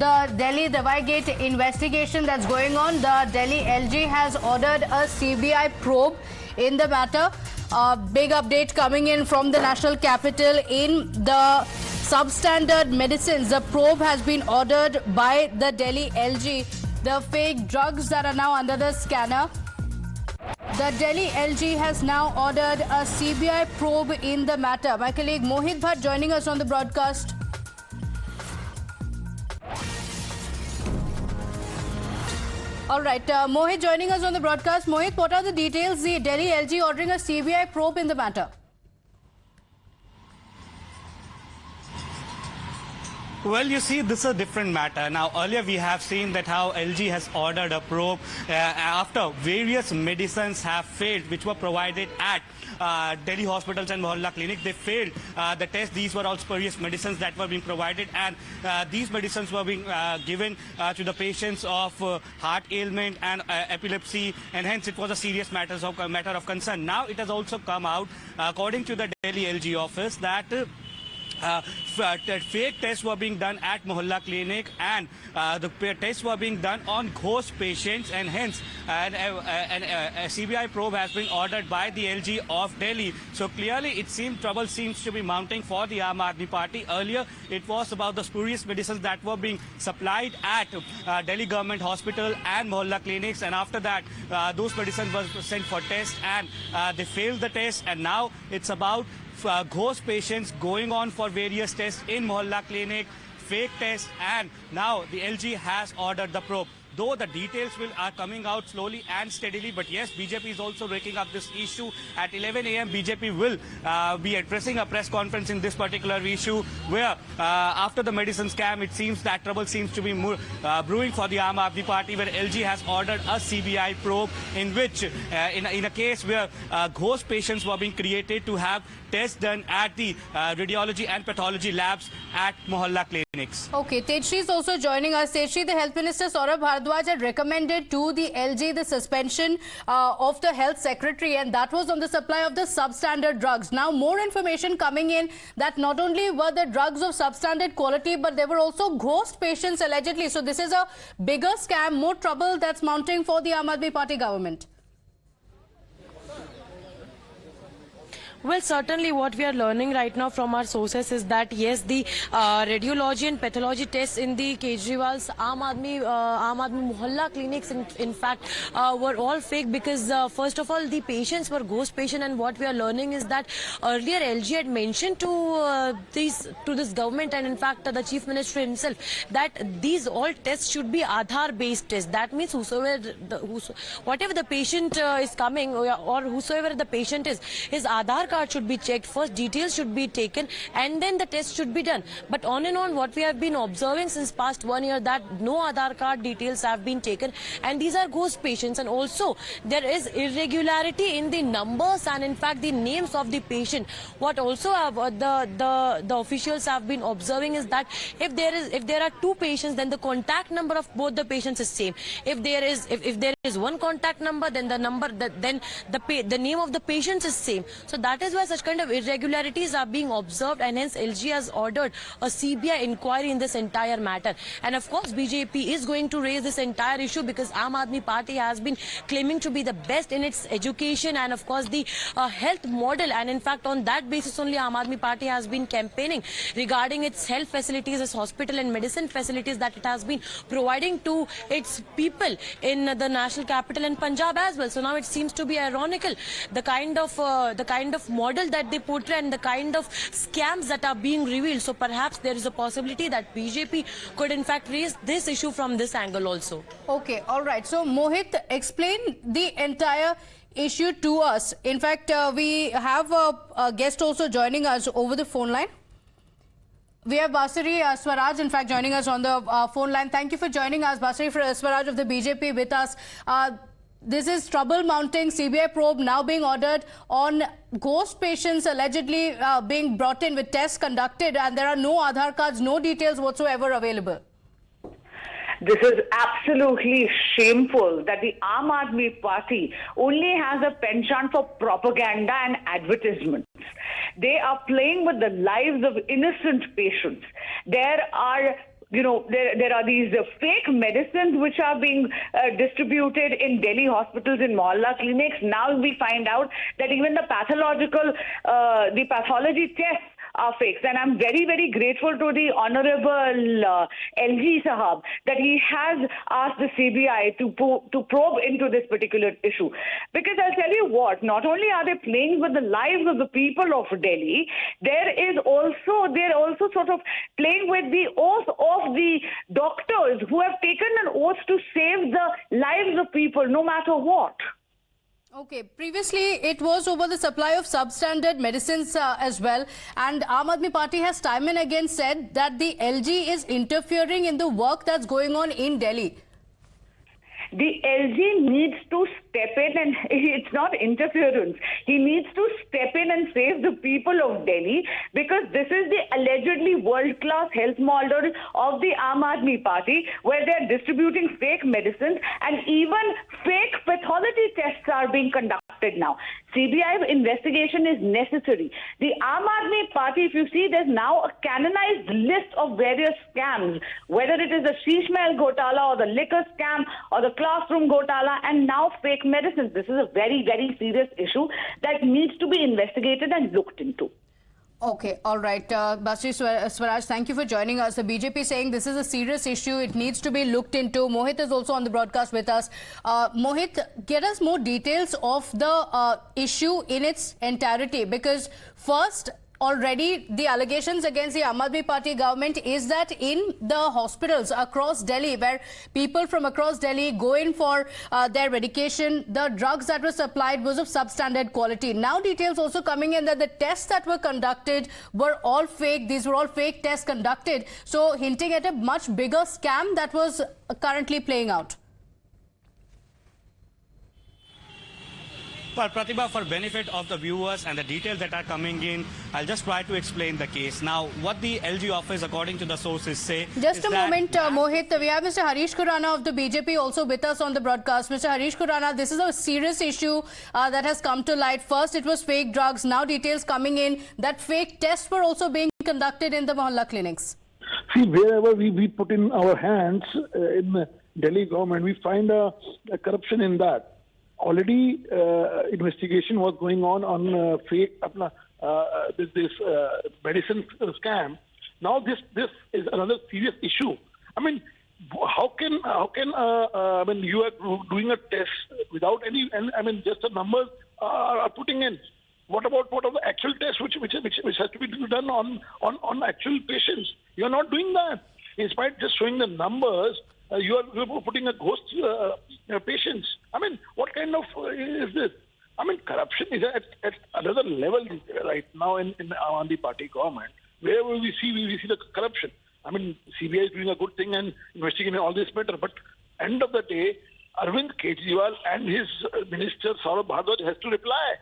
The Delhi Dawaigate investigation that's going on, the Delhi LG has ordered a CBI probe in the matter. A big update coming in from the national capital in the substandard medicines. The probe has been ordered by the Delhi LG. The fake drugs that are now under the scanner. The Delhi LG has now ordered a CBI probe in the matter. My colleague Mohit Bhatt joining us on the broadcast. All right, Mohit joining us on the broadcast. Mohit, what are the details? The Delhi LG ordering a CBI probe in the matter. Well, you see, this is a different matter. Now, earlier we have seen that how LG has ordered a probe after various medicines have failed, which were provided at Delhi hospitals and Mohalla clinic. They failed the test. These were all spurious medicines that were being provided, and these medicines were being given to the patients of heart ailment and epilepsy, and hence it was a serious matter of concern. Now it has also come out, according to the Delhi LG office, that fake tests were being done at Mohalla clinic, and the tests were being done on ghost patients, and hence a CBI probe has been ordered by the LG of Delhi. So clearly it seems trouble seems to be mounting for the Aam Aadmi Party. Earlier it was about the spurious medicines that were being supplied at Delhi government hospital and Mohalla clinics, and after that those medicines were sent for test, and they failed the test, and now it's about ghost patients going on for various tests in Mohalla clinic, fake tests, and now the LG has ordered the probe. Though the details are coming out slowly and steadily, but yes, BJP is also raking up this issue. At 11 a.m. BJP will be addressing a press conference in this particular issue, where after the medicine scam, it seems that trouble seems to be brewing for the Aam Aadmi Party, where LG has ordered a CBI probe in which, in a case where ghost patients were being created to have tests done at the radiology and pathology labs at Mohalla clinics. Okay, Tejshri is also joining us. Tejshri, the Health Minister Saurabh Bhardwaj had recommended to the LG the suspension of the Health Secretary, and that was on the supply of the substandard drugs. Now, more information coming in that not only were the drugs of substandard quality, but there were also ghost patients allegedly. So this is a bigger scam, more trouble that's mounting for the Aam Aadmi Party government. Well, certainly what we are learning right now from our sources is that, yes, the radiology and pathology tests in the Kejriwal's Aam Aadmi Mohalla clinics, in fact, were all fake, because, first of all, the patients were ghost patients, and what we are learning is that earlier LG had mentioned to this government, and in fact the Chief Minister himself, that these all tests should be Aadhaar-based tests. That means whatever the patient is coming, or whosoever the patient is, his Aadhaar card should be checked first, details should be taken, and then the test should be done. But on and on, what we have been observing since past 1 year, that no Aadhaar card details have been taken, and these are ghost patients. And also there is irregularity in the numbers and in fact the names of the patient. What also the officials have been observing is that if there are two patients, then the contact number of both the patients is same. If there is one contact number, then the name of the patients is same. So that is why such kind of irregularities are being observed, and hence LG has ordered a CBI inquiry in this entire matter. And of course BJP is going to raise this entire issue, because Aam Aadmi Party has been claiming to be the best in its education and of course the health model, and in fact on that basis only Aam Aadmi Party has been campaigning regarding its health facilities, its hospital and medicine facilities that it has been providing to its people in the national capital and Punjab as well. So now it seems to be ironical, the kind of model that they portray and the kind of scams that are being revealed. So perhaps there is a possibility that BJP could in fact raise this issue from this angle also. Okay, all right. So Mohit, explain the entire issue to us. In fact, we have a guest also joining us over the phone line. We have Basari Swaraj, in fact, joining us on the phone line. Thank you for joining us, Basari Swaraj of the BJP with us. This is trouble mounting, CBI probe now being ordered on ghost patients allegedly being brought in with tests conducted, and there are no Aadhaar cards, no details whatsoever available. This is absolutely shameful that the Aam Aadmi Party only has a penchant for propaganda and advertisements. They are playing with the lives of innocent patients. There are there are these fake medicines which are being distributed in Delhi hospitals, in Mohalla clinics. Now we find out that even the pathology tests are fakes. And I'm very, very grateful to the Honorable LG Sahab that he has asked the CBI to probe into this particular issue. Because I'll tell you what, not only are they playing with the lives of the people of Delhi, they're also sort of playing with the oath of the doctors who have taken an oath to save the lives of people no matter what. Okay, previously it was over the supply of substandard medicines as well, and Aam Aadmi Party has time and again said that the LG is interfering in the work that's going on in Delhi. The LG needs to step in, and it's not interference. He needs to step in and save the people of Delhi, because this is the allegedly world-class health model of the Aam Aadmi Party, where they're distributing fake medicines and even fake pathology tests are being conducted now. CBI investigation is necessary. The Aam Aadmi Party, if you see, there's now a canonized list of various scams, whether it is the Sheesh Mahal Ghotala or the liquor scam or the classroom Ghotala, and now fake medicines. This is a very, very serious issue that needs to be investigated and looked into. Okay, all right. Basri Swaraj, thank you for joining us. The BJP saying this is a serious issue. It needs to be looked into. Mohit is also on the broadcast with us. Mohit, get us more details of the issue in its entirety, because first, already the allegations against the Aam Aadmi Party government is that in the hospitals across Delhi, where people from across Delhi go in for their medication, the drugs that were supplied was of substandard quality. Now details also coming in that the tests that were conducted were all fake. These were all fake tests conducted. So hinting at a much bigger scam that was currently playing out. Well, Pratibha, for benefit of the viewers and the details that are coming in, I'll just try to explain the case. Now, what the LG office, according to the sources, say... Just a moment, Mohit. We have Mr. Harish Khurana of the BJP also with us on the broadcast. Mr. Harish Khurana, this is a serious issue that has come to light. First, it was fake drugs. Now, details coming in that fake tests were also being conducted in the Mohalla clinics. See, wherever we put in our hands in the Delhi government, we find a corruption in that. Already investigation was going on fake this medicine scam. Now this is another serious issue. I mean, how can you are doing a test without any, I mean, just the numbers are putting in. What about the actual test which has to be done on actual patients? You are not doing that. In spite just showing the numbers, you are putting a ghost patients. I mean, what kind of is this? I mean, corruption is at another level right now in the Aam Aadmi Party government. Wherever we see the corruption. I mean, CBI is doing a good thing and investigating all this matter, but end of the day, Arvind Kejriwal and his minister Saurabh Bhardwaj has to reply.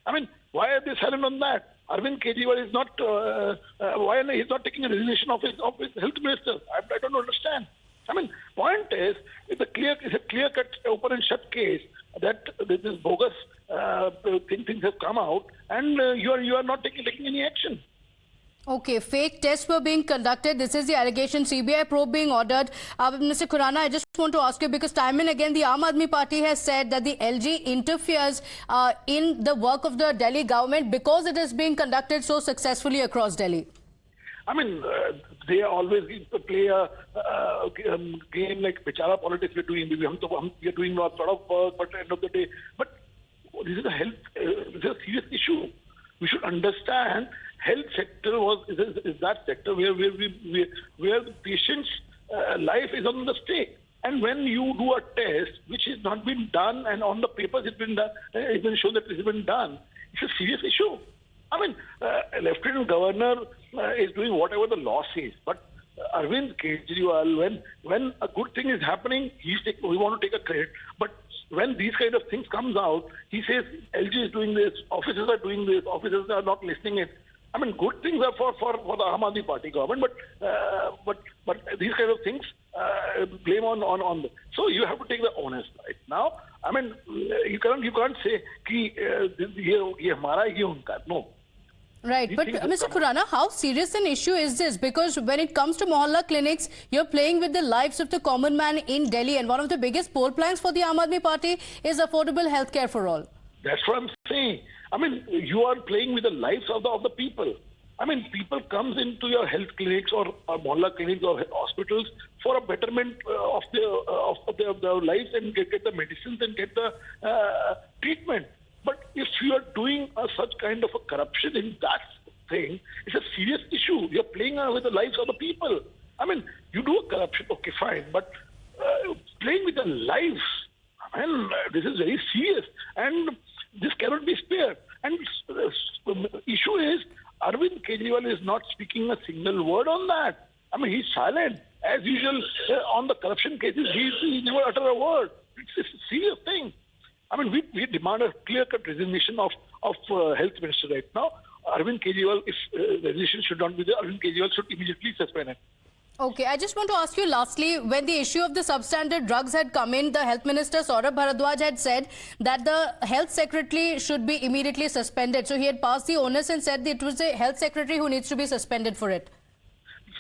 I mean, why are they silent on that? Arvind Kejriwal is not. Why he's not taking a resignation of his health minister? I don't understand. I mean, point is, it's a clear-cut, open and shut case that this bogus things have come out, and you are not taking any action. Okay, fake tests were being conducted. This is the allegation. CBI probe being ordered. Mr. Khurana, I just want to ask you, because time and again the Aam Aadmi Party has said that the LG interferes in the work of the Delhi government because it is being conducted so successfully across Delhi. I mean, they always play a game like Bichara politics we're doing. We are doing a lot of work, but at the end of the day, but this is this is a serious issue. We should understand health sector is that sector where the patient's life is on the stake. And when you do a test which has not been done, and on the papers it's been done, it's been shown that it's been done, it's a serious issue. I mean, Lieutenant Governor is doing whatever the law says, but Arvind Kejriwal, when a good thing is happening, we want to take a credit. But when these kind of things comes out, he says LG is doing this, officers are doing this, officers are not listening it. I mean, good things are for the Aam Aadmi Party government, but these kind of things blame on them. So you have to take the onus right now. I mean, you can't say कि ये हमारा ये उनका. No. Right, These but things have Mr. come up. Khurana, how serious an issue is this? Because when it comes to mohalla clinics, you're playing with the lives of the common man in Delhi, and one of the biggest poll planks for the Aam Aadmi Party is affordable healthcare for all. That's what I'm saying. I mean, you are playing with the lives of the people. I mean, people comes into your health clinics or mohalla clinics or hospitals for a betterment of their lives and get the medicines and get the treatment. But if you are doing such kind of a corruption in that thing, it's a serious issue. You're playing with the lives of the people. I mean, you do a corruption, okay, fine, but playing with the lives, I mean, this is very serious, and this cannot be spared. And the issue is, Arvind Kejriwal is not speaking a single word on that. I mean, he's silent. As usual, on the corruption cases, he never utter a word. It's a serious thing. I mean, we demand a clear-cut resignation of health minister right now. Arvind Kejriwal, if resignation should not be there, Arvind Kejriwal should immediately suspend it. Okay, I just want to ask you lastly, when the issue of the substandard drugs had come in, the health minister Saurabh Bharadwaj had said that the health secretary should be immediately suspended. So he had passed the onus and said that it was the health secretary who needs to be suspended for it.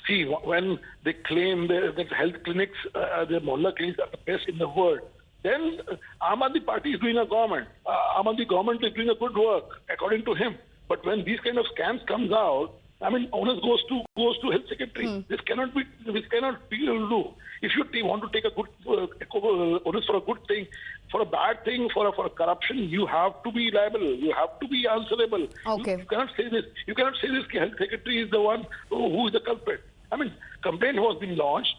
See, when they claim that health clinics, the mohalla clinics are the best in the world, then Aam Aadmi Party is doing a government. Aam Aadmi government is doing a good work, according to him. But when these kind of scams comes out, I mean, onus goes to health secretary. This cannot be do. If you want to take a good onus for a good thing, for a bad thing, for a corruption, you have to be liable. You have to be answerable. Okay. You cannot say this. You cannot say this. Health secretary is the one who is the culprit. I mean, complaint was being launched.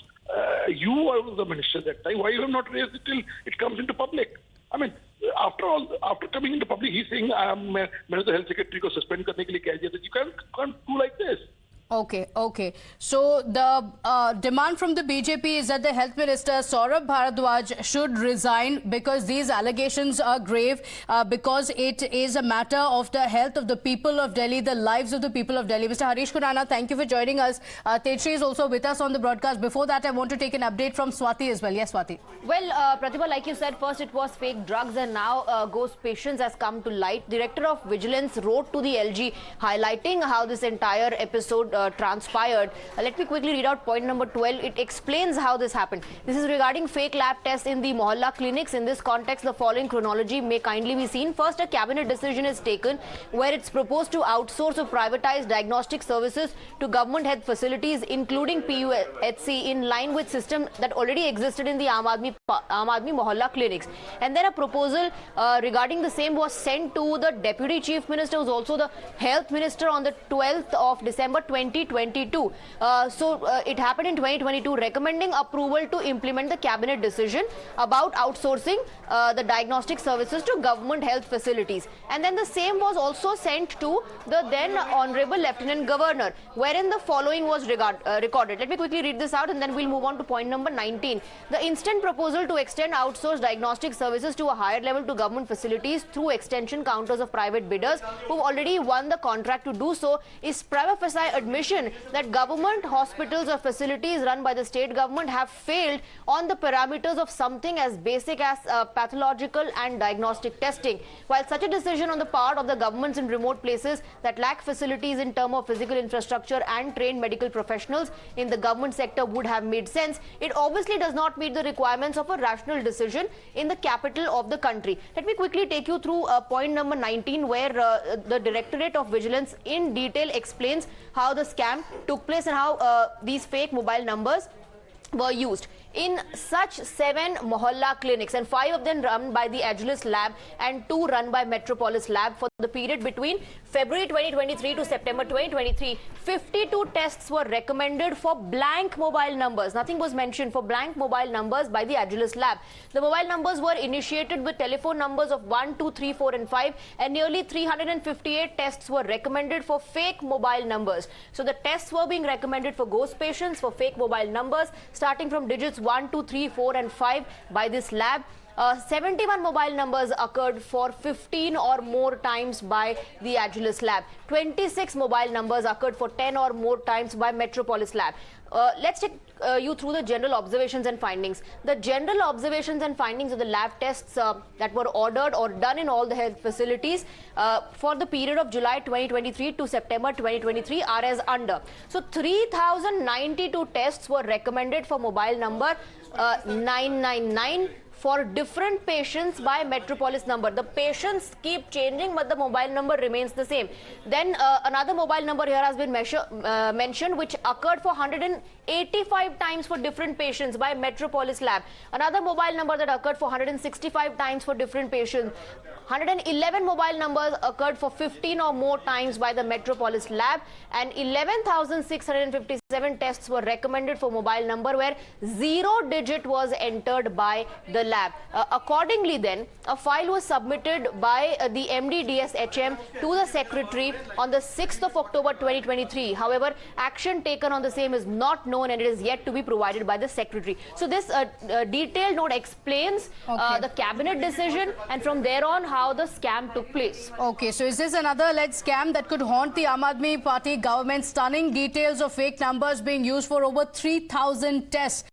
You were the minister that time. Why you have not raised it till it comes into public? I mean, after all, after coming into public, he's saying, "मैंने तो health secretary को suspend करने के लिए कह दिया था." You can't do like this. Okay. So the demand from the BJP is that the health minister Saurabh Bharadwaj should resign because these allegations are grave, because it is a matter of the health of the people of Delhi, the lives of the people of Delhi. Mr. Harish Khurana, thank you for joining us. Tetri is also with us on the broadcast. Before that, I want to take an update from Swati as well. Yes, Swati. Well, Pratibha, like you said, first it was fake drugs and now ghost patients has come to light. Director of Vigilance wrote to the LG highlighting how this entire episode transpired. Let me quickly read out point number 12. It explains how this happened. This is regarding fake lab tests in the mohalla clinics. In this context, the following chronology may kindly be seen. First, a cabinet decision is taken where it's proposed to outsource or privatize diagnostic services to government health facilities, including PUHC, in line with system that already existed in the Aam Aadmi mohalla clinics. And then a proposal regarding the same was sent to the Deputy Chief Minister, who's also the Health Minister, on the 12th of December 2022. It happened in 2022, recommending approval to implement the cabinet decision about outsourcing the diagnostic services to government health facilities. And then the same was also sent to the then Honorable Lieutenant Governor, wherein the following was recorded. Let me quickly read this out and then we'll move on to point number 19. The instant proposal to extend outsourced diagnostic services to a higher level to government facilities through extension counters of private bidders who've already won the contract to do so is prima facie admission that government hospitals or facilities run by the state government have failed on the parameters of something as basic as pathological and diagnostic testing. While such a decision on the part of the governments in remote places that lack facilities in terms of physical infrastructure and trained medical professionals in the government sector would have made sense, it obviously does not meet the requirements of a rational decision in the capital of the country. Let me quickly take you through point number 19, where the Directorate of Vigilance in detail explains how the scam took place and how these fake mobile numbers were used. In such 7 mohalla clinics, and 5 of them run by the Agilus Lab and 2 run by Metropolis Lab, for the period between February 2023 to September 2023, 52 tests were recommended for blank mobile numbers. Nothing was mentioned for blank mobile numbers by the Agilus Lab. The mobile numbers were initiated with telephone numbers of 1, 2, 3, 4 and 5, and nearly 358 tests were recommended for fake mobile numbers. So the tests were being recommended for ghost patients, for fake mobile numbers, starting from digits 1, 2, 3, 4 and 5 by this lab. 71 mobile numbers occurred for 15 or more times by the Agilus lab. 26 mobile numbers occurred for 10 or more times by Metropolis lab. Let's take you through the general observations and findings. The general observations and findings of the lab tests that were ordered or done in all the health facilities for the period of July 2023 to September 2023 are as under. So 3,092 tests were recommended for mobile number 999 for different patients by Metropolis number. The patients keep changing, but the mobile number remains the same. Then another mobile number here has been mentioned, which occurred for 185 times for different patients by Metropolis lab. Another mobile number that occurred for 165 times for different patients. 111 mobile numbers occurred for 15 or more times by the Metropolis lab, and 11,657 tests were recommended for mobile number where 0 digit was entered by the lab. Accordingly then, a file was submitted by the MD-DSHM to the Secretary on the 6th of October 2023. However, action taken on the same is not known and it is yet to be provided by the Secretary. So this detailed note explains the cabinet decision, and from there on how the scam took place. Okay, so is this another alleged scam that could haunt the Aam Aadmi Party government? Stunning details of fake numbers being used for over 3,000 tests.